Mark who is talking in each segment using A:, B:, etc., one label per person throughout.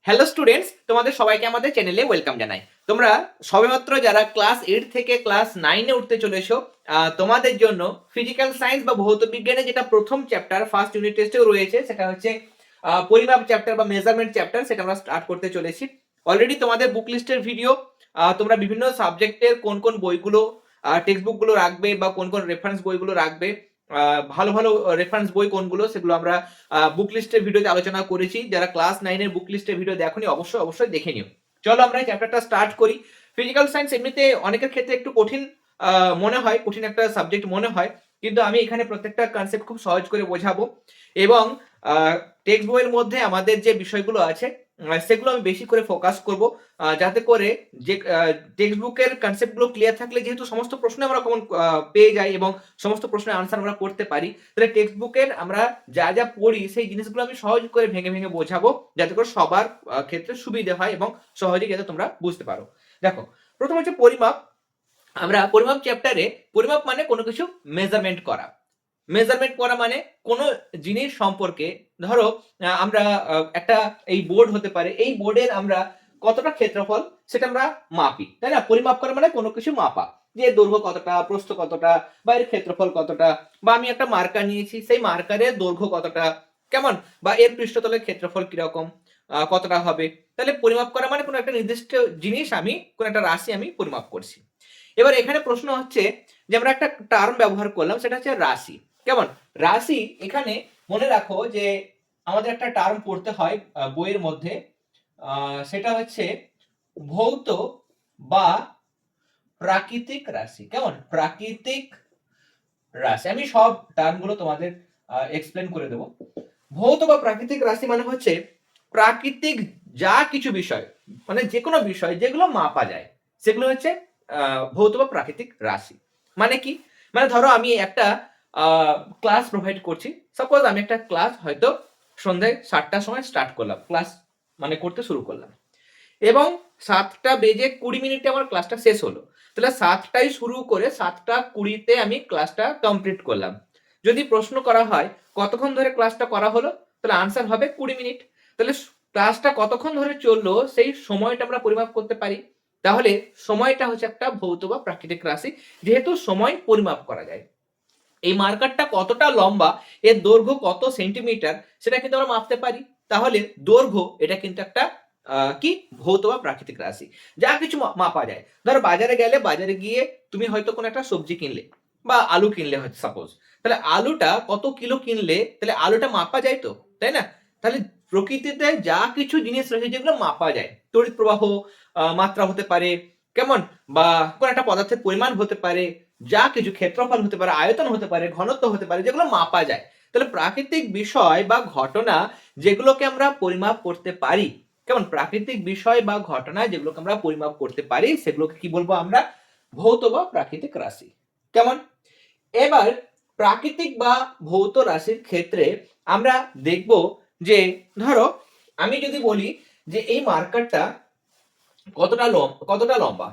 A: Hello students, তোমাদের সবাইকে আমাদের চ্যানেলে ওয়েলকাম জানাই। তোমরা সবেমাত্র যারা ক্লাস 8 থেকে ক্লাস 9 এ উঠতে চলেছো, তোমাদের জন্য ফিজিক্যাল সায়েন্স বা ভৌত বিজ্ঞানে যেটা প্রথম চ্যাপ্টার ফার্স্ট ইউনিট টেস্টেও রয়েছে, সেটা হচ্ছে পরিমাপ চ্যাপ্টার বা মেজারমেন্ট চ্যাপ্টার, সেটা আমরা স্টার্ট করতে চলেছি। অলরেডি তোমাদের বুক লিস্টের ভিডিও, তোমরা বিভিন্ন সাবজেক্টের কোন কোন বইগুলো টেক্সট বুকগুলো রাখবে বা কোন কোন রেফারেন্স বইগুলো রাখবে, ভালো ভালো রেফারেন্স বই কোনগুলো, সেগুলো আমরা বুক লিস্টের ভিডিওতে আলোচনা করেছি। যারা ক্লাস 9 এর বুক লিস্টের ভিডিও দেখোনি অবশ্যই দেখে নিও। চলো আমরা এই চ্যাপ্টারটা স্টার্ট করি। ফিজিক্যাল সায়েন্স এমনিতে অনেকের ক্ষেত্রে একটু কঠিন মনে হয়, কঠিন একটা সাবজেক্ট মনে হয়, কিন্তু আমি এখানে প্রত্যেকটা কনসেপ্ট খুব সহজ করে বোঝাবো এবং টেক্সট বইয়ের মধ্যে আমাদের যে বিষয়গুলো আছে সেগুলো আমি বেশি করে ফোকাস করব, যাতে করে যে টেক্সট বুকের কনসেপ্টগুলো ক্লিয়ার থাকলে যেহেতু সমস্ত প্রশ্ন আমরা কমন পেয়ে যাই এবং সমস্ত প্রশ্নের আনসার আমরা করতে পারি, তাহলে টেক্সট বুকের আমরা যা যা পড়ি সেই জিনিসগুলো আমি সহজ করে ভেঙে ভেঙে বোঝাবো, যাতে করে সবার ক্ষেত্রে সুবিধে হয় এবং সহজেই যাতে তোমরা বুঝতে পারো। দেখো, প্রথম হচ্ছে পরিমাপ। আমরা পরিমাপ চ্যাপ্টারে, পরিমাপ মানে কোনো কিছু মেজারমেন্ট করা। মেজারমেন্ট করা মানে কোনো জিনিস সম্পর্কে, ধরো আমরা একটা এই বোর্ড হতে পারে, এই বোর্ডের আমরা কতটা ক্ষেত্রফল সেটা আমরা মাপি, তাই না? পরিমাপ করা মানে কোনো কিছু মাপা, যে দৈর্ঘ্য কতটা, প্রস্থ কতটা, বা এর ক্ষেত্রফল কতটা, বা আমি একটা মার্কার নিয়েছি, সেই মার্কারের দৈর্ঘ্য কতটা, কেমন, বা এর পৃষ্ঠতলের ক্ষেত্রফল কিরকম, কতটা হবে। তাহলে পরিমাপ করা মানে কোনো একটা নির্দিষ্ট জিনিস, আমি কোনো একটা রাশি আমি পরিমাপ করছি। এবার এখানে প্রশ্ন হচ্ছে যে আমরা একটা টার্ম ব্যবহার করলাম, সেটা হচ্ছে রাশি। কেমন? রাশি, এখানে মনে রাখো যে আমাদের একটা টার্ম পড়তে হয় বইয়ের মধ্যে, সেটা হচ্ছে ভৌত বা প্রাকৃতিক রাশি। কেমন? প্রাকৃতিক রাশি। আমি সব টার্মগুলো তোমাদের এক্সপ্লেন করে দেবো। ভৌত বা প্রাকৃতিক রাশি মানে হচ্ছে প্রাকৃতিক যা কিছু বিষয়, মানে যে কোনো বিষয় যেগুলো মাপা যায়, সেগুলো হচ্ছে ভৌত বা প্রাকৃতিক রাশি। মানে কি? মানে ধরো আমি একটা ক্লাস প্রোভাইড করছি। সাপোজ আমি একটা ক্লাস হয়তো সন্ধ্যায় 7টার সময় স্টার্ট করলাম, ক্লাস মানে করতে শুরু করলাম, এবং 7টা বেজে 20 মিনিটে আমার ক্লাসটা শেষ হলো। তাহলে 7টায় শুরু করে 7টা 20তে আমি ক্লাসটা কমপ্লিট করলাম। যদি প্রশ্ন করা হয় কতক্ষণ ধরে ক্লাসটা করা হলো, তাহলে আনসার হবে 20 মিনিট। তাহলে ক্লাসটা কতক্ষণ ধরে চললো সেই সময়টা আমরা পরিমাপ করতে পারি। তাহলে সময়টা হচ্ছে একটা ভৌত বা প্রাকৃতিক রাশি, যেহেতু সময় পরিমাপ করা যায়। এই মার্কারটা কতটা লম্বা, এর দৈর্ঘ্য কত সেন্টিমিটার, সেটা কিন্তু আমরা মাপতে পারি। তাহলে দৈর্ঘ্য এটা কিন্তু একটা কি ভৌত বা প্রাকৃতিক রাশি, যা কিছু মাপা যায়। ধরো বাজারে গেলে, বাজারে গিয়ে তুমি হয়তো কোনো একটা সবজি কিনলে বা আলু কিনলে হয়তো সাপোজ, তাহলে আলুটা কত কিলো কিনলে, তাহলে আলুটা মাপা যায় তো, তাই না? তাহলে প্রকৃতিতে যা কিছু জিনিস রয়েছে যেগুলো মাপা যায়, তড়িৎ প্রবাহ মাত্রা হতে পারে, কেমন, বা কোন একটা পদার্থের পরিমাণ হতে পারে, যা কিছু ক্ষেত্রফল হতে পারে, আয়তন হতে পারে, ঘনত্ব হতে পারে, যেগুলো মাপা যায়। তাহলে প্রাকৃতিক বিষয় বা ঘটনা যেগুলোকে আমরা পরিমাপ করতে পারি, কেমন, প্রাকৃতিক বিষয় বা ঘটনা যেগুলোকে আমরা পরিমাপ করতে পারি, সেগুলোকে কি বলবো আমরা? ভৌত বা প্রাকৃতিক রাশি। কেমন? এবার প্রাকৃতিক বা ভৌত রাশির ক্ষেত্রে আমরা দেখব যে, ধরো আমি যদি বলি যে এই মার্কারটা কতটা লম্বা,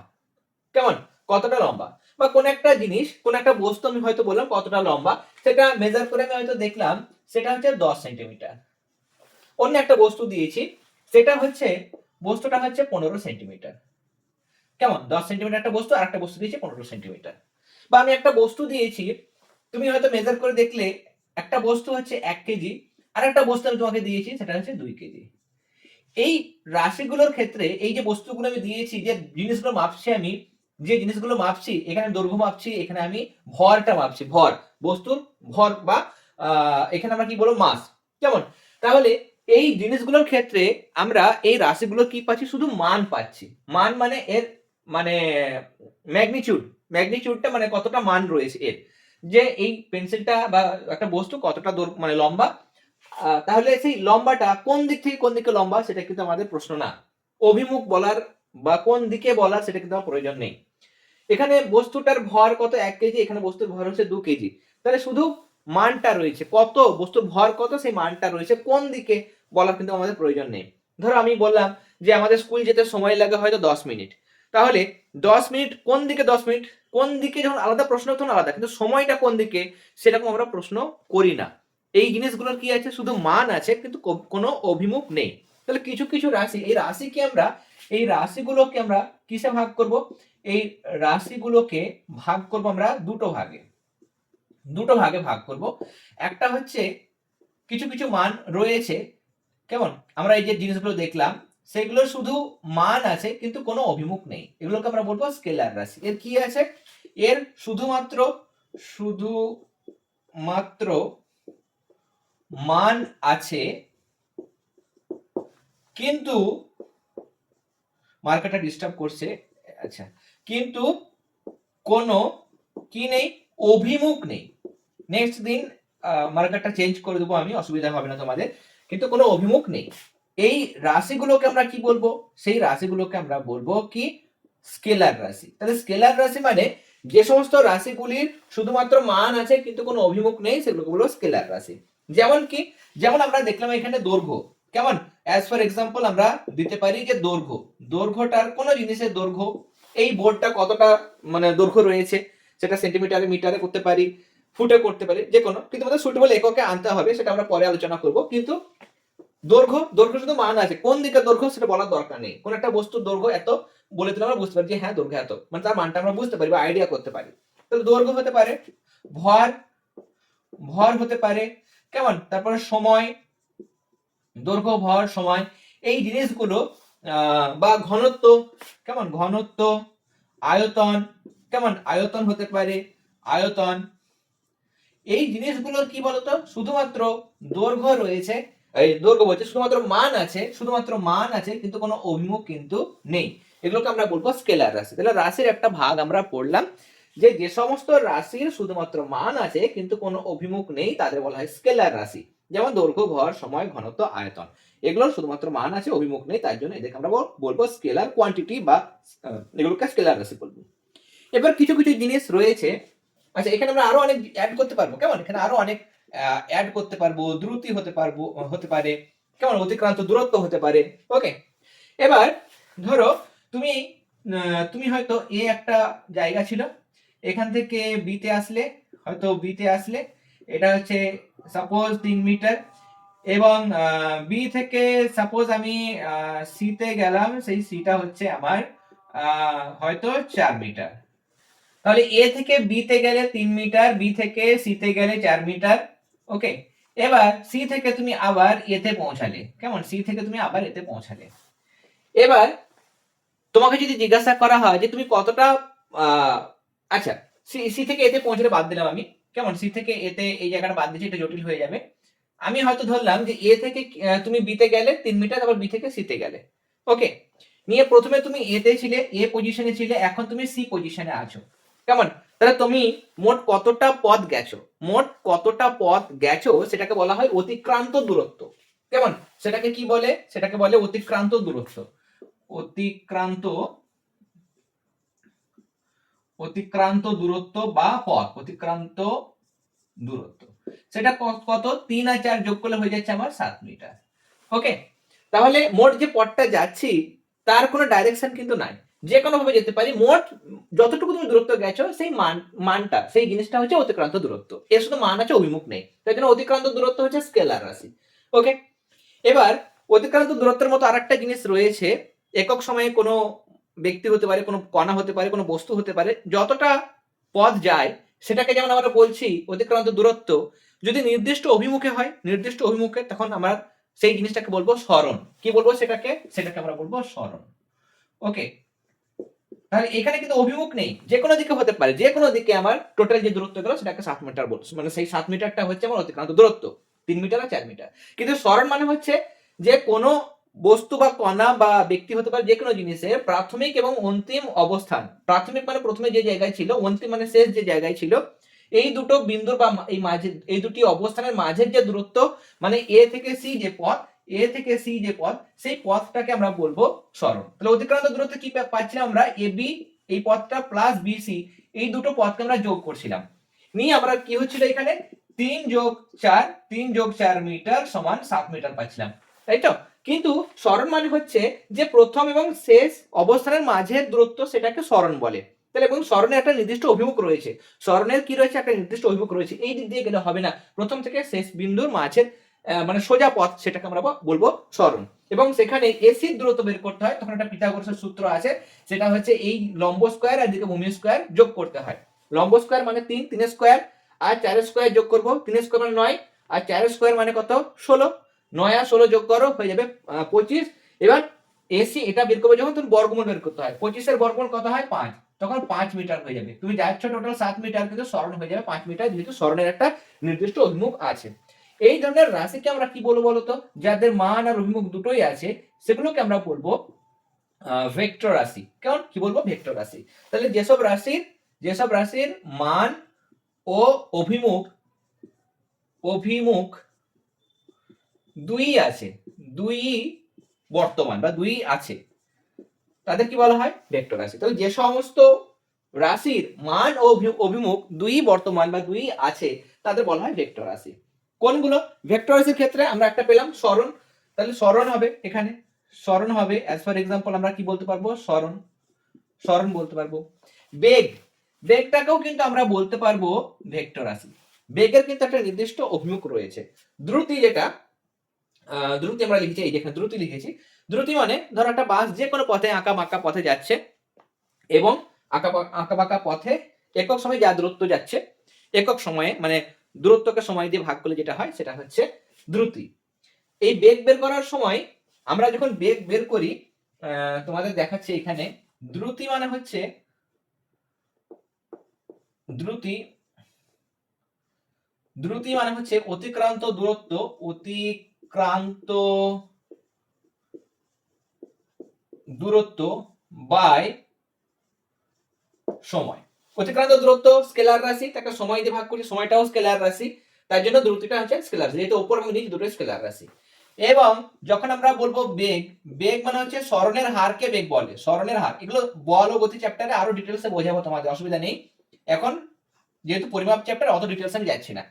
A: কেমন, কতটা লম্বা, বা কোন একটা জিনিস, কোন একটা বস্তু আমি হয়তো বললাম কতটা লম্বা, সেটা মেজার করে আমি হয়তো দেখলাম সেটা হচ্ছে 10 সেন্টিমিটার। অন্য একটা বস্তু দিয়েছি, সেটা হচ্ছে, বস্তুটা হচ্ছে 15 সেন্টিমিটার। কেমন? 10 সেন্টিমিটার একটা বস্তু, আর একটা বস্তু দিয়েছি 15 সেন্টিমিটার। বা আমি একটা বস্তু দিয়েছি, তুমি হয়তো মেজার করে দেখলে একটা বস্তু হচ্ছে 1 কেজি, আর একটা বস্তু আমি তোমাকে দিয়েছি সেটা হচ্ছে 2 কেজি। এই রাশিগুলোর ক্ষেত্রে, এই যে বস্তুগুলো আমি দিয়েছি, যে জিনিসগুলো মাপছি, আমি যে জিনিসগুলো মাপছি, এখানে দৈর্ঘ্য মাপছি, এখানে আমি ভরটা মাপছি, ভর, বস্তুর ভর, বা এখানে আমরা কি বলবো, মাস। কেমন? তাহলে এই জিনিসগুলোর ক্ষেত্রে আমরা এই রাশিগুলো কি পাচ্ছি? শুধু মান পাচ্ছি। মান মানে এর মানে ম্যাগনিটিউড, ম্যাগনিটিউডটা মানে কতটা মান রয়েছে এর, যে এই পেন্সিলটা বা একটা বস্তু কতটা মানে লম্বা। তাহলে সেই লম্বাটা কোন দিক থেকে কোন দিকে লম্বা সেটা কিন্তু আমাদের প্রশ্ন না। অভিমুখ বলার বা কোন দিকে বলার সেটা কিন্তু আমার প্রয়োজন নেই। এখানে বস্তুটার ভর কত, 1 কেজি, এখানে বস্তুর ভর হচ্ছে 2 কেজি। তাহলে শুধু মানটা রয়েছে, কত বস্তুর ভর কত, সেই মানটা রয়েছে, কোন দিকে বলার কিন্তু আমাদের প্রয়োজন নেই। ধরো আমি বললাম যে আমাদের স্কুল যেতে সময় লাগে হয়তো 10 মিনিট। তাহলে 10 মিনিট কোন দিকে, 10 মিনিট কোন দিকে, যখন আলাদা প্রশ্ন তখন আলাদা, কিন্তু সময়টা কোন দিকে সেরকম আমরা প্রশ্ন করি না। এই জিনিসগুলোর কি আছে? শুধু মান আছে, কিন্তু কোনো অভিমুখ নেই। তাহলে কিছু কিছু রাশি, এই রাশিগুলোকে আমরা কিসে ভাগ করব? এই রাশিগুলোকে ভাগ করব আমরা দুটো ভাগে ভাগ করব। একটা হচ্ছে কিছু কিছু মান রয়েছে, কেমন, আমরা এই যে জিনিসগুলো দেখলাম সেগুলো শুধু মান আছে কিন্তু কোনো অভিমুখ নেই, এগুলোকে আমরা বলবো স্কেলার রাশি। এর কি আছে? এর শুধুমাত্র মান আছে, কিন্তু মার্কারটা ডিস্টার্ব করছে, আচ্ছা, কিন্তু কোনো কি নেই, অভিমুখ নেই। নেক্সট দিন মার্কারটা চেঞ্জ করে দেবো আমি, অসুবিধা হবে না তোমাদের, কিন্তু কোনো অভিমুখ নেই। এই রাশিগুলোকে আমরা কি বলবো? সেই রাশিগুলোকে আমরা বলবো কি? স্কেলার রাশি। তাহলে স্কেলার রাশি মানে যে সমস্ত রাশিগুলির শুধুমাত্র মান আছে কিন্তু কোনো অভিমুখ নেই, সেগুলোকে বলবো স্কেলার রাশি। যেমন কি? যেমন আমরা দেখলাম এখানে দৈর্ঘ্য, কেমন, অ্যাজ ফর এক্সাম্পল আমরা দিতে পারি যে দৈর্ঘ্যটার কোন জিনিসের দৈর্ঘ্য, এই বোর্ডটা কতটা মানে দৈর্ঘ্য রয়েছে, সেটা সেন্টিমিটারে, মিটারে করতে পারি, ফুটে করতে পারি, যে কোনো, কিন্তু আমাদের সুটেবল এককে আনতে হবে, সেটা আমরা পরে আলোচনা করব। কিন্তু দৈর্ঘ্য শুধু মান আছে, কোন দিকে দৈর্ঘ্য সেটা বলার দরকার নেই। কোন একটা বস্তুর দৈর্ঘ্য এত বলে দিলে আমরা বুঝতে পারি যে হ্যাঁ দৈর্ঘ্য এত, মানে তার মানটা আমরা বুঝতে পারি বা আইডিয়া করতে পারি। তাহলে দৈর্ঘ্য হতে পারে, ভর হতে পারে, কেমন, তারপরে সময়, দৈর্ঘ্য, ভর, সময়, এই জিনিসগুলো, বা ঘনত্ব, কেমন, ঘনত্ব, আয়তন, কেমন, আয়তন হতে পারে, আয়তন, এই জিনিসগুলোর কি বলতো, শুধুমাত্র দৈর্ঘ্য রয়েছে, এই দৈর্ঘ্য বলছে শুধুমাত্র মান আছে কিন্তু কোনো অভিমুখ কিন্তু নেই, এগুলোকে আমরা বলবো স্কেলার রাশি। তাহলে রাশির একটা ভাগ আমরা পড়লাম, যে যে সমস্ত রাশির শুধুমাত্র মান আছে কিন্তু কোনো অভিমুখ নেই তাদের বলা হয় স্কেলার রাশি। যেমন দৈর্ঘ্য, ভর, সময়, ঘনত্ব, আয়তন, এগুলোর শুধুমাত্র মান আছে, অভিমুখ নেই, তার জন্য এদেরকে আমরা বলবো স্কেলার কোয়ান্টিটি, বা এগুলোকে স্কেলার রাশি বলবো। এবার কিছু কিছু জিনিস রয়েছে, আচ্ছা, এখানে আমরা আরো অনেক অ্যাড করতে পারবো, কেমন, এখানে আরো অনেক অ্যাড করতে পারবো, দ্রুতি হতে পারে, কেমন, অতিক্রান্ত দূরত্ব হতে পারে। ওকে, এবার ধরো তুমি হয়তো এ একটা জায়গা ছিল, এখান থেকে বিতে আসলে, এটা হচ্ছে সাপোজ 3 মিটার, এবং বি থেকে সাপোজ আমি সিতে গেলাম, সেই সিটা হচ্ছে আমার হয়তো 4 মিটার। তাহলে এ থেকে বি তে গেলে 3 মিটার, বি থেকে সি তে গেলে 4 মিটার। ওকে, এবার সি থেকে তুমি আবার এতে পৌঁছালে, কেমন, সি থেকে তুমি আবার এতে পৌঁছালে। এবার তোমাকে যদি জিজ্ঞাসা করা হয় যে তুমি কতটা, আচ্ছা, সি থেকে এতে পৌঁছালে বাদ দিলাম আমি, কেমন, সি থেকে এতে এই জায়গাটা বাদ দিচ্ছি, এটা জটিল হয়ে যাবে। আমি হয়তো ধরলাম যে এ থেকে তুমি বিতে গেলে 3 মিটার, তারপর বি থেকে সিতে গেলে। ওকে, নিয়ে প্রথমে তুমি এতে ছিলে, এ পজিশনে ছিলে, এখন তুমি সি পজিশনে আছো, কেমন, তাহলে তুমি মোট কতটা পথ গেছো সেটাকে বলা হয় অতিক্রান্ত দূরত্ব, কেমন, সেটাকে কি বলে, সেটাকে বলে অতিক্রান্ত দূরত্ব। অতিক্রান্ত দূরত্ব বা পথ, অতিক্রান্ত দূরত্ব, সেটা কত, 3 আর 4 যোগ করলে হয়ে যাচ্ছে আমার 7 মিটার। ওকে, তাহলে মোট যে পথটা যাচ্ছি তার কোনো ডাইরেকশন কিন্তু নাই, যে কোনো ভাবে যেতে পারি, মোট যতটুকু তুমি দূরত্ব গেছো সেই মানটা, সেই জিনিসটা হচ্ছে অতিক্রান্ত দূরত্ব, এর শুধু মান আছে, অভিমুখ নেই, তাই জন্য অতিক্রান্ত দূরত্ব হচ্ছে স্কেলার রাশি। ওকে, এবার অতিক্রান্ত দূরত্বের মতো আরেকটা জিনিস রয়েছে, একক সময়ে কোনো ব্যক্তি হতে পারে, কোনো কণা হতে পারে, কোনো বস্তু হতে পারে, যতটা পথ যায় সেটাকে যেমন আমরা বলছি অতিক্রান্ত দূরত্ব, যদি নির্দিষ্ট অভিমুখে হয়, তখন আমরা সেই জিনিসটাকে বলবো সরণ। কি বলবো সেটাকে আমরা বলবো সরণ। ওকে, তাহলে এখানে কিন্তু অভিমুখ নেই, যে কোনো দিকে হতে পারে, যে কোনো দিকে আমার টোটাল যে দূরত্ব গেল সেটাকে 7 মিটার বলছি, মানে সেই 7 মিটারটা হচ্ছে আমার অতিক্রান্ত দূরত্ব, 3 মিটার আর 4 মিটার। কিন্তু সরণ মানে হচ্ছে যে কোনো বস্তু বা কণা বা ব্যক্তি হতে পারে, যে কোনো জিনিসের প্রাথমিক এবং অন্তিম অবস্থান, প্রাথমিক মানে প্রথমে যে জায়গায় ছিল, অন্তিম মানে শেষ যে জায়গায় ছিল, এই দুটো বিন্দুর বা এই দুটি অবস্থানের মাঝের যে দূরত্ব, মানে এ থেকে সি যে পথ, সেই পথটাকে আমরা বলবো সরণ। তাহলে অতিক্রান্ত দূরত্ব কি পাচ্ছিলাম আমরা, এ বি এই পথটা প্লাস বিসি, এই দুটো পথকে আমরা যোগ করছিলাম, নিয়ে আমরা কি হচ্ছিল এখানে 3 যোগ 4 মিটার সমান 7 মিটার পাচ্ছিলাম, তাই তো। কিন্তু সরণ মানে হচ্ছে যে প্রথম এবং শেষ অবস্থানের মাঝের দূরত্ব, সেটাকে সরণ বলে। তাহলে এবং সরণের একটা নির্দিষ্ট অভিমুখ রয়েছে, সরণের কি রয়েছে, একটা নির্দিষ্ট অভিমুখ রয়েছে, এই দিক দিয়ে গেলে হবে না, প্রথম থেকে শেষ বিন্দুর মাঝের মানে সোজা পথ, সেটাকে আমরা বলবো সরণ। এবং সেখানে এসির দূরত্ব বের করতে হয়, তখন একটা পিথাগোরাসের সূত্র আছে, সেটা হচ্ছে এই লম্ব স্কয়ার আর এদিকে ভূমি স্কয়ার যোগ করতে হয়। লম্ব স্কয়ার মানে 3, 3 স্কয়ার আর 4 স্কয়ার যোগ করব, 3 স্কয়ার মানে 9 আর 4 স্কয়ার মানে কত 16, 9 আর 16 যোগ করো হয়ে যাবে 25। এবার এসি এটা বের করবে যখন, তুমি বর্গমূল বের করতে হয়, 25 এর বর্গমূল কত হয় 5, তখন 5 মিটার হয়ে যাবে। তুমি যাচ্ছ টোটাল 7 মিটার, কিন্তু সরণ হয়ে যাবে 5 মিটার, যেহেতু সরণের একটা নির্দিষ্ট অভিমুখ আছে। এই ধরনের রাশিকে আমরা কি বলবো বলতো, যাদের মান আর অভিমুখ দুটোই আছে সেগুলোকে আমরা বলবো ভেক্টর রাশি। কেমন, কি বলবো, ভেক্টর রাশি। তাহলে যেসব রাশির মান ও অভিমুখ দুই আছে, দুই বর্তমান বা দুই আছে, তাদের কি বলা হয়, ভেক্টর রাশি। তাহলে যে সমস্ত রাশির মান ও অভিমুখ দুই বর্তমান বা দুই আছে, তাদের বলা হয় ভেক্টর রাশি। কোনগুলো, ভেক্টর রাশির ক্ষেত্রে আমরা একটা পেলাম সরণ, তাহলে সরণ হবে এখানে, সরণ হবে অ্যাজ ফর এক্সাম্পল আমরা কি বলতে পারবো, সরণ বলতে পারবো। বেগটাকেও কিন্তু আমরা বলতে পারবো ভেক্টর রাশি। বেগের কিন্তু একটা নির্দিষ্ট অভিমুখ রয়েছে। দ্রুতি যেটা, দ্রুতি আমরা লিখেছি, এই যেখানে দ্রুতি লিখেছি, দ্রুতি মানে ধরো একটা বাস যে কোনো পথে আঁকা বাঁকা পথে যাচ্ছে, এবং আঁকা বাঁকা পথে একক সময়ে যা দূরত্ব যাচ্ছে, একক সময়ে মানে দূরত্বকে সময় দিয়ে ভাগ করলে যেটা হয় সেটা হচ্ছে দ্রুতি। এই বেগ বের করার সময় আমরা যখন বেগ বের করি, তোমাদের দেখাচ্ছে এখানে, দ্রুতি মানে হচ্ছে অতিক্রান্ত দূরত্ব বাই সময়। অতিক্রান্ত দূরত্ব স্কেলার রাশি, তাকে সময় দিয়ে ভাগ করি, সময়টাও স্কেলার রাশি, তার জন্য দ্রুতিটা হচ্ছে স্কেলার রাশি, যেহেতু উপর এবং নিচ দুটোই স্কেলার রাশি। এবং যখন আমরা বলবো বেগ মানে হচ্ছে সরণের হারকে বেগ বলে, সরণের হার, এগুলো বল ও গতি চ্যাপ্টারে আরো ডিটেলসে বোঝাবো তোমাদের, অসুবিধা নেই। এখন যেহেতু পরিমাপ চ্যাপ্টার অত ডিটেলস আমি যাচ্ছি না।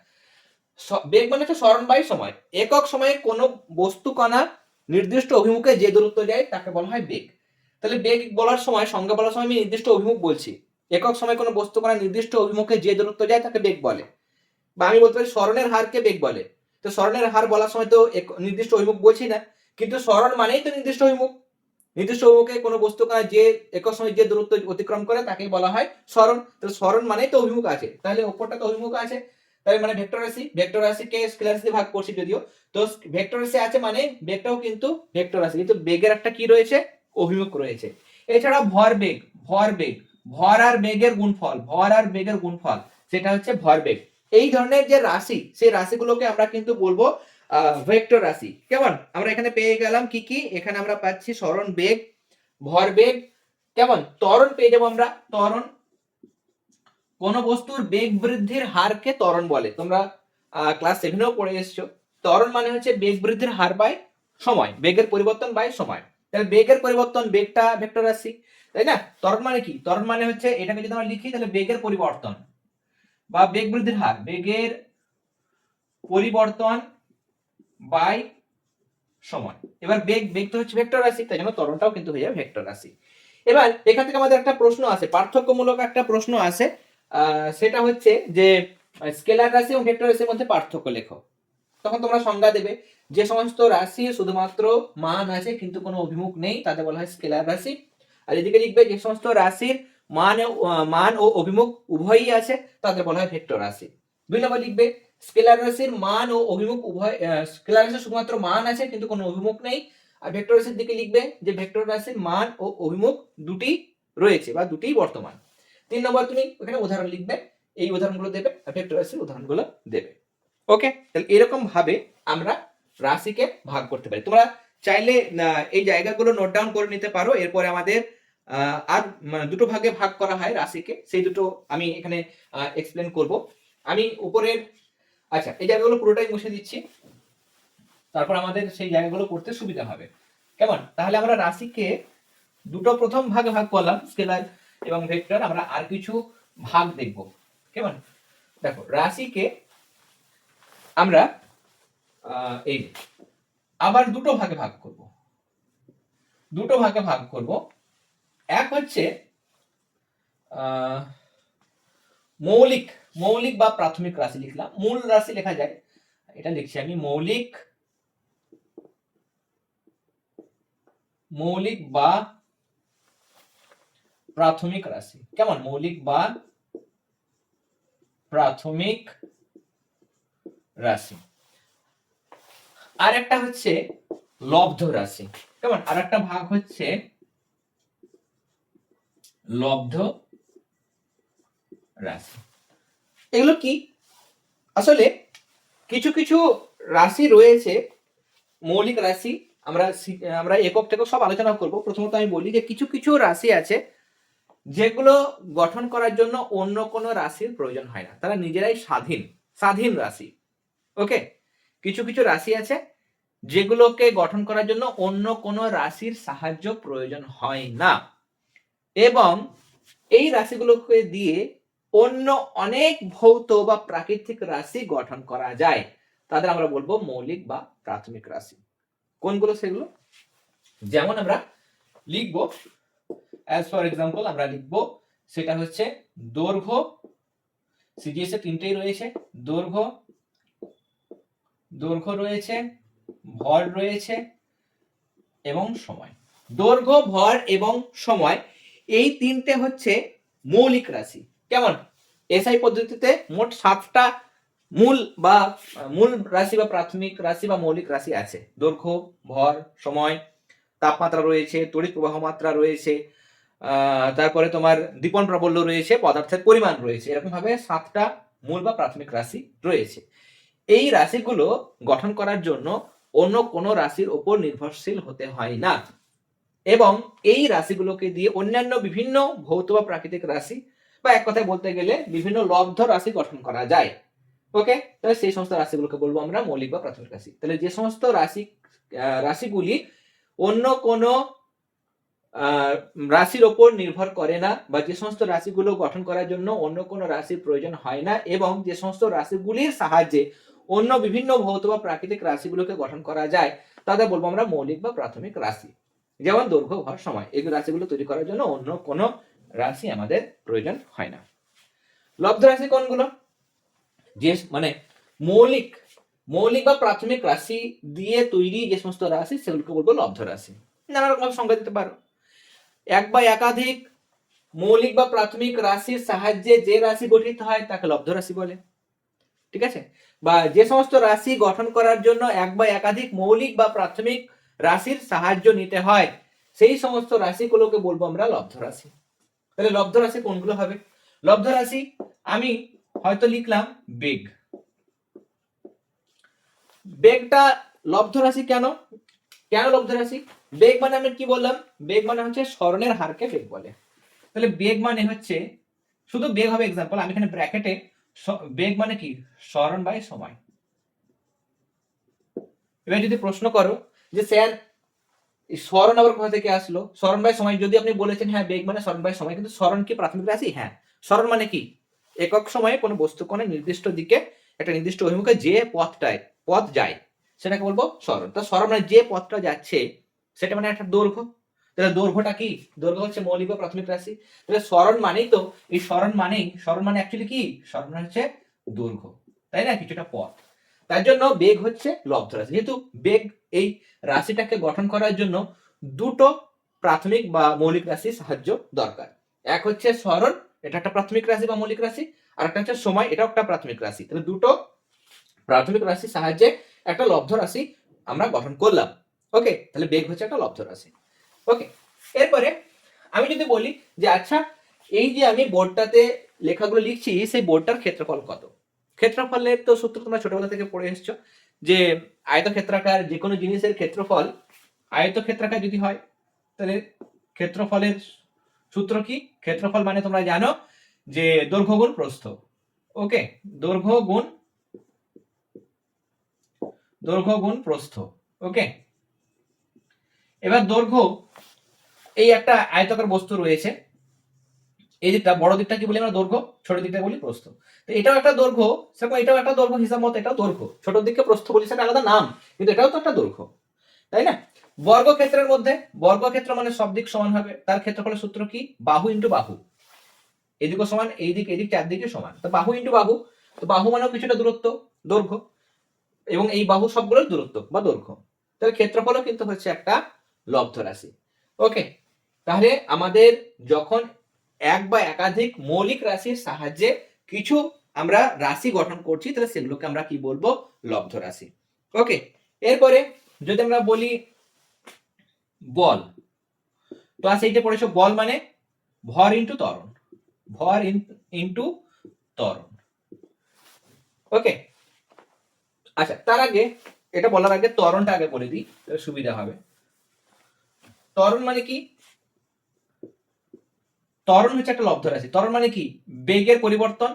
A: বেগ মানে হচ্ছে সরণ বাই সময়, একক সময়ে কোনো বস্তু কণা নির্দিষ্ট অভিমুখে যে দূরত্ব যায় তাকে বলা হয় বেগ। তাহলে বেগ বলার সময়, সংজ্ঞা বলার সময় আমি নির্দিষ্ট অভিমুখ বলছি, একক সময় কোনো বস্তু কণা নির্দিষ্ট অভিমুখে যে দূরত্ব যায় তাকে বেগ বলে। বা আমি বলতে পারি সরণের হারকে বেগ বলে। তো সরণের হার বলার সময় তো নির্দিষ্ট অভিমুখ বলছি না, কিন্তু সরণ মানেই তো নির্দিষ্ট অভিমুখ, নির্দিষ্ট অভিমুখে কোনো বস্তু কণা যে একক সময় যে দূরত্ব অতিক্রম করে তাকে বলা হয় সরণ। তো সরণ মানেই তো অভিমুখ আছে, তাহলে ওপরটা তো অভিমুখ আছে, তাই মানে ভেক্টর রাশিকে স্কেলার রাশি ভাগ করছি যদিও, তো ভেক্টর রাশি আছে মানে বেগটাও কিন্তু ভেক্টর রাশি, কিন্তু বেগের একটা কি রয়েছে, অভিমুখ রয়েছে। এছাড়া ভর আর বেগের গুণফল, সেটা হচ্ছে ভরবেগ। এই ধরনের যে রাশি, সেই রাশিগুলোকে আমরা কিন্তু বলবো ভেক্টর রাশি। কেমন, আমরা এখানে পেয়ে গেলাম কি কি, এখানে আমরা পাচ্ছি সরণ বেগ, ভরবেগ, কেমন, ত্বরণ পেয়ে যাবো আমরা, ত্বরণ, কোন বস্তুর বেগ বৃদ্ধির হারকে ত্বরণ বলে, তোমরা ক্লাস 7এও পড়ে এসেছো। ত্বরণ মানে হচ্ছে বেগ বৃদ্ধির হার বাই সময়, বেগের পরিবর্তন বাই সময়। তাহলে বেগের পরিবর্তন, বেগটা ভেক্টর রাশি, তাই না? ত্বরণ মানে কি, ত্বরণ মানে হচ্ছে এটাকে যদি আমরা লিখি তাহলে বেগের পরিবর্তন বা বেগ বৃদ্ধির হার, বেগের পরিবর্তন বাই সময়। এবার বেগ তো হচ্ছে ভেক্টর রাশি, তাই জন্য ত্বরণটাও কিন্তু হয়ে যাবে ভেক্টর রাশি। এবার এখান থেকে আমাদের একটা প্রশ্ন আছে, পার্থক্যমূলক একটা প্রশ্ন আছে, সেটা হচ্ছে যে স্কেলার রাশি এবং ভেক্টর রাশির মধ্যে পার্থক্য লেখো। তখন তোমরা সংজ্ঞা দেবে, যে সমস্ত রাশি শুধুমাত্র মান আছে কিন্তু কোনো অভিমুখ নেই তাদের বলা হয় স্কেলার রাশি। আর এদিকে লিখবে যে সমস্ত রাশির মান ও অভিমুখ উভয়ই আছে তাদের বলা হয় ভেক্টর রাশি। 2 নম্বর লিখবে স্কেলার রাশির মান ও অভিমুখ উভয়, স্কেলার রাশির শুধুমাত্র মান আছে কিন্তু কোনো অভিমুখ নেই। আর ভেক্টর রাশির দিকে লিখবে যে ভেক্টর রাশির মান ও অভিমুখ দুটি রয়েছে বা দুটিই বর্তমান। 3 নম্বর তুমি এখানে উদাহরণ লিখবে, এই উদাহরণগুলো দেবে আর ভেক্টর রাশির উদাহরণগুলো দেবে। ওকে, তাহলে এরকম ভাবে আমরা রাশিকে ভাগ করতে পারি। তোমরা চাইলে এই জায়গাগুলো নোট ডাউন করে নিতে পারো, এরপরে আমাদের আর দুটো ভাগে ভাগ করা হয় রাশিকে, সেই দুটো আমি এখানে এক্সপ্লেন করব। আমি উপরের, আচ্ছা এই জায়গাগুলো পুরোটাই মুছে দিচ্ছি, তারপর আমাদের সেই জায়গাগুলো করতে সুবিধা হবে। কেমন, তাহলে আমরা রাশিকে দুটো প্রথম ভাগে ভাগ করলাম, স্কেলার এবং ভেক্টর, আমরা আর কিছু ভাগ দেখব। কেমন, দেখো রাশিকে আমরা এই আবার দুটো ভাগে ভাগ করব। এক হচ্ছে মৌলিক বা প্রাথমিক রাশি লিখলাম, মূল রাশি লেখা যায়, এটা লিখছি আমি মৌলিক বা প্রাথমিক রাশি। কেমন? মৌলিক বা প্রাথমিক রাশি। আর একটা হচ্ছে লব্ধ রাশি। কেমন? আর একটা ভাগ হচ্ছে লব্ধ রাশি। এগুলো কি? আসলে কিছু কিছু রাশি রয়েছে মৌলিক রাশি, আমরা একক থেকে সব আলোচনা করব। প্রথমত আমি বলি যে কিছু কিছু রাশি আছে যেগুলো গঠন করার জন্য অন্য কোনো রাশির প্রয়োজন হয় না, তারা নিজেরাই স্বাধীন রাশি। ওকে, কিছু কিছু রাশি আছে যেগুলোকে গঠন করার জন্য অন্য কোনো রাশির সাহায্য প্রয়োজন হয় না, এবং এই রাশিগুলোকে দিয়ে অন্য অনেক ভৌত বা প্রাকৃতিক রাশি গঠন করা যায়। তাদের আমরা বলবো মৌলিক বা প্রাথমিক রাশি। কোনগুলো সেগুলো? যেমন আমরা লিখব, অ্যাজ ফর এক্সাম্পল আমরা লিখব, সেটা হচ্ছে দৈর্ঘ্য। সিজিএস এ তিনটেই রয়েছে, দৈর্ঘ্য রয়েছে, ভর রয়েছে এবং সময়। দৈর্ঘ্য, ভর এবং সময় এই তিনটে হচ্ছে মৌলিক রাশি। কেমন? এসআই পদ্ধতিতে মোট 7টা মূল রাশি বা প্রাথমিক রাশি বা মৌলিক রাশি আছে। দৈর্ঘ্য, ভর, সময়, তাপমাত্রা রয়েছে, তড়িৎ প্রবাহ মাত্রা রয়েছে, তারপরে তোমার দীপন প্রাবল্য রয়েছে, পদার্থের পরিমাণ রয়েছে। এরকম ভাবে 7টা মূল বা প্রাথমিক রাশি রয়েছে। এই রাশিগুলো গঠন করার জন্য অন্য কোনো রাশির উপর নির্ভরশীল হতে হয় না, এবং এই রাশিগুলোকে দিয়ে অন্যান্য বিভিন্ন ভৌত বা প্রাকৃতিক রাশি বা এক কথায় বলতে গেলে বিভিন্ন লব্ধ রাশি গঠন করা যায়। ওকে, তাহলে সেই সমস্ত রাশিগুলোকে বলবো আমরা মৌলিক বা প্রাথমিক রাশি। তাহলে যে সমস্ত রাশিগুলি অন্য কোনো রাশির ওপর নির্ভর করে না, বা যে সমস্ত রাশিগুলো গঠন করার জন্য অন্য কোনো রাশির প্রয়োজন হয় না, এবং যে সমস্ত রাশিগুলির সাহায্যে অন্য বিভিন্ন ভৌত বা প্রাকৃতিক রাশিগুলোকে গঠন করা যায়, তাদের বলবো আমরা মৌলিক বা প্রাথমিক রাশি। যেমন দৈর্ঘ্য, ভর, সময়, এই রাশিগুলো তৈরি করার জন্য অন্য কোনো রাশি আমাদের প্রয়োজন হয় না। লব্ধ রাশি কোনগুলো? যে মানে মৌলিক বা প্রাথমিক রাশি দিয়ে তৈরি যে সমস্ত রাশি সেগুলোকে বলবো লব্ধ রাশি। নানা রকম সংজ্ঞা দিতে পারো। এক বা একাধিক মৌলিক বা প্রাথমিক রাশির সাহায্যে যে রাশি গঠিত হয় তাকে লব্ধ রাশি বলে। ঠিক আছে? বা যে সমস্ত রাশি গঠন করার জন্য এক বা একাধিক মৌলিক বা প্রাথমিক রাশির সাহায্য নিতে হয়, সেই সমস্ত রাশিগুলোকে বলবো আমরা লব্ধ রাশি। তাহলে লব্ধ রাশি কোনগুলো হবে? লব্ধ রাশি আমি হয়তো লিখলাম বেগ। বেগটা লব্ধ রাশি কেন লব্ধ রাশি? বেগ মানে আমি কি বললাম? বেগ মানে হচ্ছে স্মরণের হারকে বেগ বলে। তাহলে বেগ মানে হচ্ছে, শুধু বেগ হবে এক্সাম্পল, আমি এখানে ব্র্যাকেটে বেগ মানে কি স্মরণ বাই সময়। এবার যদি প্রশ্ন করো যে স্যার স্মরণ আবার কোথা থেকে আসলো, স্মরণ বাই সময়, যদি আপনি বলেছেন হ্যাঁ বেগ মানে স্মরণ বাই সময়, কিন্তু স্মরণ কি প্রাথমিক রাশি? হ্যাঁ। স্মরণ মানে কি? একক সময়ে কোনো বস্তু কোনো নির্দিষ্ট দিকে একটা নির্দিষ্ট অভিমুখে যে পথ যায় সেটাকে বলবো স্মরণ। তো স্মরণ মানে যে পথটা যাচ্ছে সেটা মানে একটা দৈর্ঘ্য। তাহলে দৈর্ঘ্যটা কি? দৈর্ঘ্য হচ্ছে মৌলিক বা প্রাথমিক রাশি। তাহলে স্মরণ মানেই তো এই স্মরণ মানে অ্যাকচুয়ালি কি? স্মরণ মানে হচ্ছে দৈর্ঘ্য, তাই না? কিছুটা পথ। তার জন্য বেগ হচ্ছে লব্ধ রাশি। যেহেতু বেগ এই রাশিটাকে গঠন করার জন্য দুটো প্রাথমিক বা মৌলিক রাশির সাহায্য দরকার। এক হচ্ছে স্মরণ, এটা একটা প্রাথমিক রাশি বা মৌলিক রাশি, আর একটা হচ্ছে সময়, এটাও একটা প্রাথমিক রাশি। তাহলে দুটো প্রাথমিক রাশির সাহায্যে একটা লব্ধ রাশি আমরা গঠন করলাম। ওকে, তাহলে বেগ হচ্ছে একটা লব্ধ রাশি। ওকে, এরপরে আমি যদি বলি যে আচ্ছা এই যে আমি বোর্ডটাতে লেখাগুলো লিখছি, সেই বোর্ডটার ক্ষেত্রফল কত? ক্ষেত্রফলের তো সূত্র তোমরা ছোটবেলা থেকে পড়ে এসছো, যে আয়তক্ষেত্রাকার যে কোনো জিনিসের ক্ষেত্রফল আয়তক্ষেত্রাকার যদি হয় তাহলে ক্ষেত্রফলের সূত্র কি? ক্ষেত্রফল মানে তোমরা জানো যে দৈর্ঘ্য গুণ প্রস্থ। ওকে, দৈর্ঘ্য গুণ প্রস্থ। ওকে, এবার দৈর্ঘ্য, এই একটা আয়তাকার বস্তু রয়েছে, এই দিকটা বড় দিকটা কি বলি আমরা? দৈর্ঘ্য। ছোট দিকটা বলি প্রস্থ। তো এটাও একটা দৈর্ঘ্য, সেরকম এটাও একটা দৈর্ঘ্য, হিসাব মতো এটাও দৈর্ঘ্য। ছোট দিককে প্রস্থ বলি, সেটা আলাদা নাম, কিন্তু এটাও তো একটা দৈর্ঘ্য, তাই না? বর্গক্ষেত্রের মধ্যে, বর্গক্ষেত্র মানে সব দিক সমান হবে, তার ক্ষেত্রফলের সূত্র কি? বাহু ইন্টু বাহু। এদিকে সমান, এদিক চারদিকে সমান, তো বাহু ইন্টু বাহু। তো বাহু মানেও কিছুটা দূরত্ব, দৈর্ঘ্য। এবং এই বাহু সবগুলোর দূরত্ব বা দৈর্ঘ্য। তাহলে ক্ষেত্রফলও কিন্তু হচ্ছে একটা লব্ধ রাশি। ওকে, তাহলে আমাদের যখন এক বা একাধিক মৌলিক রাশির সাহায্যে কিছু আমরা রাশি গঠন করছি, তাহলে সেগুলোকে আমরা কি বলবো? লব্ধ রাশি। ওকে, এরপরে যদি আমরা বলি বল, ক্লাস 8-এ পড়েছো বল মানে ভর ইনটু ত্বরণ, ভর ইনটু ত্বরণ। ওকে, আচ্ছা তার আগে এটা বলার আগে ত্বরণটা আগে বলে দিই, তাহলে সুবিধা হবে। ত্বরণ মানে কি? ত্বরণ হচ্ছে একটা লব্ধ রাশি। ত্বরণ মানে কি? বেগের পরিবর্তন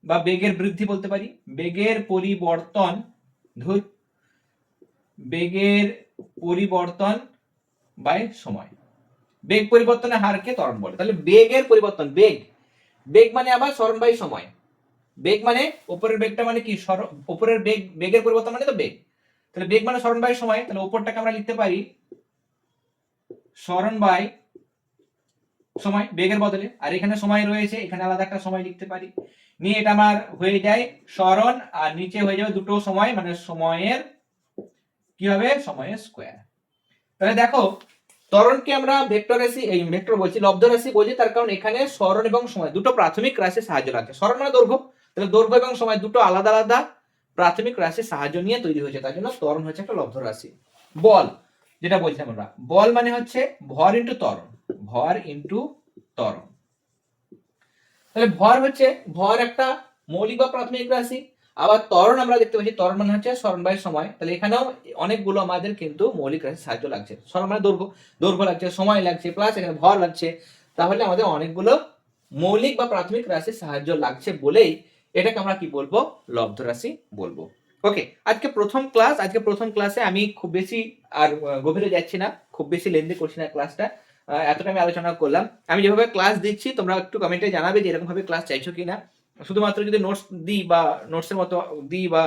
A: বা বেগের বৃদ্ধি বলতে পারি। বেগের পরিবর্তন, বেগের পরিবর্তন বাই সময়। বেগ পরিবর্তনের হারকে ত্বরণ বলে। তাহলে বেগের পরিবর্তন, বেগ, বেগ মানে আবার সরণ বাই সময়। বেগ মানে উপরের বেগটা মানে কি? উপরের বেগ, বেগের পরিবর্তন মানে তো বেগ। তাহলে বেগ মানে সরণ বাই সময়। তাহলে উপরটাকে আমরা লিখতে পারি সরণ বাই সময় বেগের বদলে, আর এখানে সময় রয়েছে, এখানে আলাদা একটা সময় লিখতে পারি। নিয়ে এটা আমার হয়ে যায় সরণ, আর নিচে হয়ে যাবে দুটো সময়, মানে সময়ের কি হবে? সময়ের স্কয়ার। তাহলে দেখো ত্বরণকে আমরা ভেক্টর রাশি, এই ভেক্টর বলছি, লব্ধ রাশি বলছি, তার কারণ এখানে সরণ এবং সময় দুটো প্রাথমিক রাশির সাহায্য লাগছে। সরণ মানে দৈর্ঘ্য, তাহলে দৈর্ঘ্য এবং সময় দুটো আলাদা আলাদা প্রাথমিক রাশির সাহায্য নিয়ে তৈরি হয়েছে, তার জন্য ত্বরণ হচ্ছে একটা লব্ধ রাশি। বল যেটা বলছিলাম আমরা, বল মানে হচ্ছে ভর ইনটু ত্বরণ, ভর ইনটু ত্বরণ। তাহলে ভর হচ্ছে, ভর একটা মৌলিক বা প্রাথমিক রাশি। আবার ত্বরণ আমরা দেখতে পাচ্ছি, ত্বরণ মানে হচ্ছে সরণ বাই সময়। তাহলে এখানেও অনেকগুলো আমাদের কিন্তু মৌলিক রাশির সাহায্য লাগছে। সরণ মানে দৈর্ঘ্য, দৈর্ঘ্য লাগছে, সময় লাগছে, প্লাস এখানে ভর লাগছে। তাহলে আমাদের অনেকগুলো মৌলিক বা প্রাথমিক রাশির সাহায্য লাগছে বলেই এটাকে আমরা কি বলবো? লব্ধ রাশি বলবো। ওকে, আজকে প্রথম ক্লাস, আজকে প্রথম ক্লাসে আমি খুব বেশি আর গভীরে যাচ্ছি না, খুব বেশি লেন্দি করছি না ক্লাসটা। এতটা আমি আলোচনা করলাম। আমি যেভাবে ক্লাস দিচ্ছি তোমরা একটু কমেন্টে জানাবে যে এরকম ভাবে ক্লাস চাইছো কিনা। শুধুমাত্র যদি নোটস দিই বা নোটসের মতো দিই, বা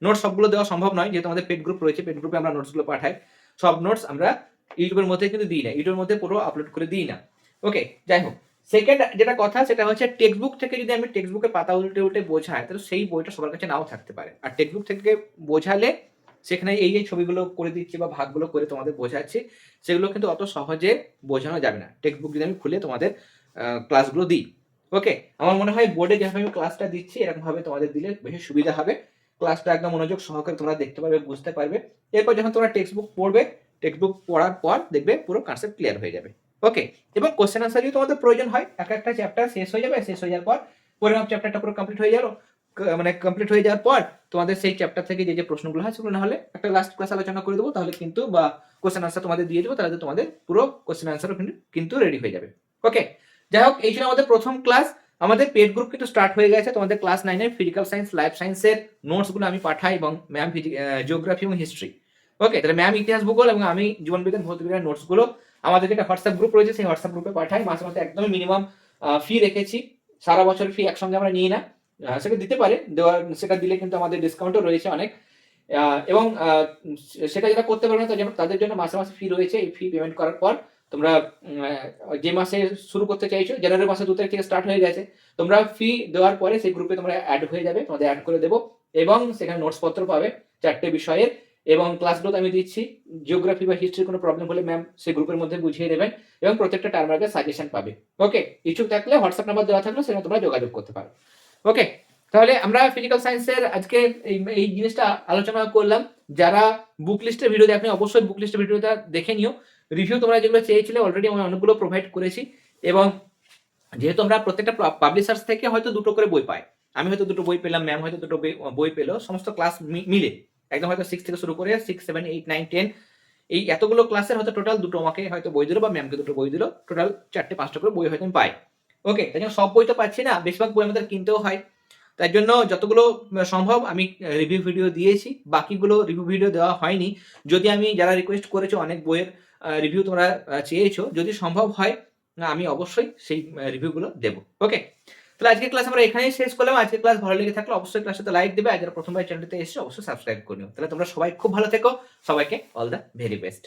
A: নোটস সবগুলো দেওয়া সম্ভব নয়, যেহেতু আমাদের পেড গ্রুপ রয়েছে, পেড গ্রুপে আমরা নোটসগুলো পাঠাই। সব নোটস আমরা ইউটিউবের মধ্যে কিন্তু দিই না, ইউটিউবের মধ্যে পুরো আপলোড করে দিই না। ওকে, যাই হোক, সেকেন্ড যেটা কথা সেটা হচ্ছে টেক্সট বুক থেকে যদি আমি টেক্সট বুকের পাতা উল্টে উল্টে বোঝাই, তাহলে সেই বইটা সবার কাছে নাও থাকতে পারে। আর টেক্সট বুক থেকে বোঝালে সেখানে এই যে ছবিগুলো করে দিচ্ছি বা ভাগগুলো করে তোমাদের বোঝাচ্ছি, সেগুলো কিন্তু অত সহজে বোঝানো যাবে না টেক্সট বুক যদি আমি খুলে তোমাদের ক্লাসগুলো দিই। ওকে, আমার মনে হয় বোর্ডে যেভাবে আমি ক্লাসটা দিচ্ছি এরকম ভাবে তোমাদের দিলে বেশি সুবিধা হবে। ক্লাসটা একদম মনোযোগ সহকারে তোমরা দেখতে পারবে, বুঝতে পারবে। এরপর যখন তোমরা টেক্সট বুক পড়বে, টেক্সট বুক পড়ার পর দেখবে পুরো কনসেপ্ট ক্লিয়ার হয়ে যাবে। ওকে, এবং কোশ্চেন আনসার যদি তোমাদের প্রয়োজন হয়, একটা চ্যাপ্টার শেষ হয়ে যাবে, শেষ হয়ে যাওয়ার পর পরিমাপ চ্যাপ্টারটা পুরো কমপ্লিট হয়ে গেল, মানে কমপ্লিট হয়ে যাওয়ার পর তোমাদের সেই চ্যাপ্টার থেকে যে যে প্রশ্নগুলো হয় সেগুলো না হলে একটা লাস্ট ক্লাস আলোচনা করে দেবো, তাহলে কিন্তু বা কোশ্চেন আনসার তোমাদের দিয়ে দেবো, তাহলে তোমাদের পুরো কোশ্চেন আনসারও কিন্তু রেডি হয়ে যাবে। ওকে, যাই হোক, এই ছিল আমাদের প্রথম ক্লাস। আমাদের পেড গ্রুপ কিন্তু স্টার্ট হয়ে গেছে। তোমাদের ক্লাস 9-এর ফিজিক্যাল সায়েন্স, লাইফ সায়েন্সের নোটসগুলো আমি পাঠাই, এবং ম্যাম জিওগ্রাফি এবং হিস্ট্রি। ওকে, তাহলে ম্যাম ইতিহাস ভূগোল এবং আমি জীবন বিজ্ঞান ভৌত বিজ্ঞানের নোটসগুলো আমাদের যেটা হোয়াটসঅ্যাপ গ্রুপ রয়েছে সেই হোয়াটসঅ্যাপ গ্রুপে পাঠাই। মাসে মাসে একদমই মিনিমাম ফি রেখেছি, সারা বছর ফি একসঙ্গে আমরা নিই না, সেটা দিতে পারে, সেটা দিলে কিন্তু আমাদের ডিসকাউন্টও রয়েছে অনেক। এবং সেটা যেটা করতে পারবে না তাদের জন্য মাসে মাসে ফি রয়েছে। এই ফি পেমেন্ট করার পর তোমরা যে মাসে শুরু করতে চাইছো, জানুয়ারি মাসে 2 তারিখ থেকে স্টার্ট হয়ে গেছে, তোমরা ফি দেওয়ার পরে সেই গ্রুপে তোমরা অ্যাড হয়ে যাবে, তোমাদের অ্যাড করে দেবো, এবং সেখানে নোটস পত্র পাবে 4টে বিষয়ের, এবং ক্লাসগুলো আমি দিচ্ছি। জিওগ্রাফি বা হিস্ট্রির কোনো প্রবলেম হলে ম্যাম সেই গ্রুপের মধ্যে বুঝিয়ে দেবেন, এবং প্রত্যেকটা টার্মের সাজেশন পাবে। ওকে, ইচ্ছুক থাকলে হোয়াটসঅ্যাপ নাম্বার দেওয়া থাকলে সেখানে তোমরা যোগাযোগ করতে পারো। ওকে, তাহলে আমরা ফিজিক্যাল সায়েন্সের আজকে এই জিনিসটা আলোচনা করলাম। যারা বুক লিস্টের ভিডিও দেখনি অবশ্যই বুক লিস্টের ভিডিওটা দেখে নিও। রিভিউ তোমরা যেগুলো চেয়েছিলে অলরেডি আমি অনেকগুলো প্রোভাইড করেছি, এবং যেহেতু আমরা প্রত্যেকটা পাবলিশার্স থেকে হয়তো দুটো করে বই পাই, আমি হয়তো দুটো বই পেলাম, ম্যাম হয়তো দুটো বই পেলো, সমস্ত ক্লাস মিলে একদম হয়তো 6 থেকে শুরু করে 6, 7, 8, 9, 10 এই এতগুলো ক্লাসের হয়তো টোটাল দুটো আমাকে হয়তো বই দিল, বা ম্যামকে দুটো বই দিল, টোটাল 4টে 5টা করে বই হয়তো আমি পাই। ওকে, তাই জন্য সব বই তো পাচ্ছি না, বেশিরভাগ বই আমাদের কিনতেও হয়। তাই জন্য যতগুলো সম্ভব আমি রিভিউ ভিডিও দিয়েছি, বাকিগুলো রিভিউ ভিডিও দেওয়া হয়নি। যদি আমি যারা রিকোয়েস্ট করেছো, অনেক বইয়ের রিভিউ তোমরা চেয়েছো, যদি সম্ভব হয় আমি অবশ্যই সেই রিভিউগুলো দেবো। ওকে, তাহলে আজকের ক্লাস আমরা এখানেই শেষ করলাম। আজকের ক্লাস ভালো লেগে থাকলে অবশ্যই ক্লাসটাতে লাইক দেবে, আর যারা প্রথমবার চ্যানেলটিতে এসেছো অবশ্যই সাবস্ক্রাইব করে নিও। তাহলে তোমরা সবাই খুব ভালো থেকো, সবাইকে অল দ্য ভেরি বেস্ট।